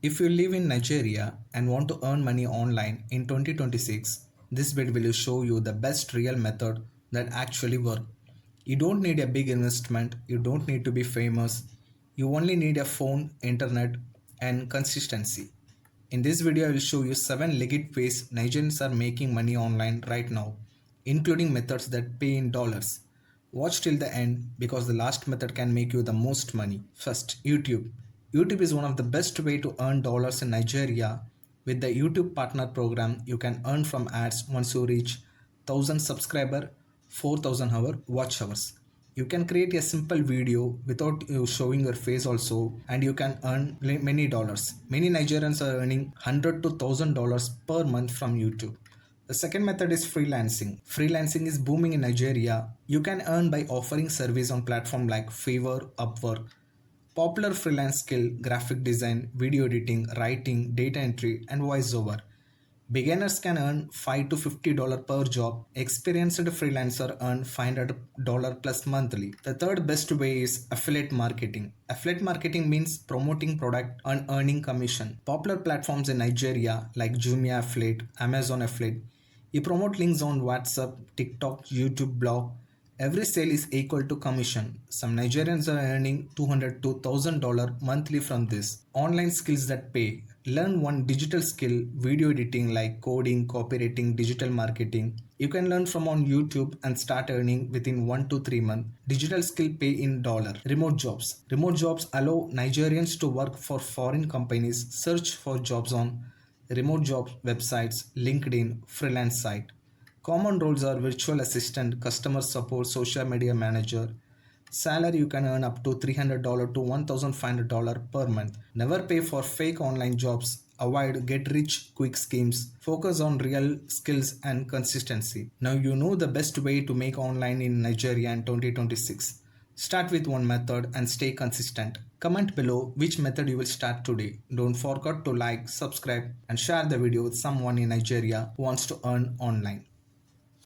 If you live in Nigeria and want to earn money online in 2026, this video will show you the best real method that actually works. You don't need a big investment, you don't need to be famous, you only need a phone, internet, and consistency. In this video, I will show you 7 legit ways Nigerians are making money online right now, including methods that pay in dollars. Watch till the end because the last method can make you the most money. First, YouTube. YouTube is one of the best way to earn dollars in Nigeria. With the YouTube Partner Program, you can earn from ads once you reach 1000 subscriber, 4000 hour watch hours. You can create a simple video without you showing your face also, and you can earn many dollars. Many Nigerians are earning 100 to $1000 per month from YouTube. The second method is freelancing. Freelancing is booming in Nigeria. You can earn by offering service on platforms like Fiverr, Upwork. Popular freelance skill: graphic design, video editing, writing, data entry, and voiceover. Beginners can earn $5 to $50 per job. Experienced freelancer earn $500 plus monthly. The third best way is affiliate marketing. Affiliate marketing means promoting product and earning commission. Popular platforms in Nigeria like Jumia Affiliate, Amazon Affiliate. You promote links on WhatsApp, TikTok, YouTube, blog. Every sale is equal to commission. Some Nigerians are earning $200 to $1000 monthly from this. Online skills that pay. Learn one digital skill, video editing like coding, copywriting, digital marketing. You can learn from on YouTube and start earning within 1 to 3 months. Digital skill pay in dollar. Remote jobs. Remote jobs allow Nigerians to work for foreign companies. Search for jobs on remote job websites, LinkedIn, freelance site. Common roles are virtual assistant, customer support, social media manager. Salary you can earn up to $300 to $1,500 per month. Never pay for fake online jobs. Avoid get rich quick schemes. Focus on real skills and consistency. Now you know the best way to make online in Nigeria in 2026. Start with one method and stay consistent. Comment below which method you will start today. Don't forget to like, subscribe, and share the video with someone in Nigeria who wants to earn online.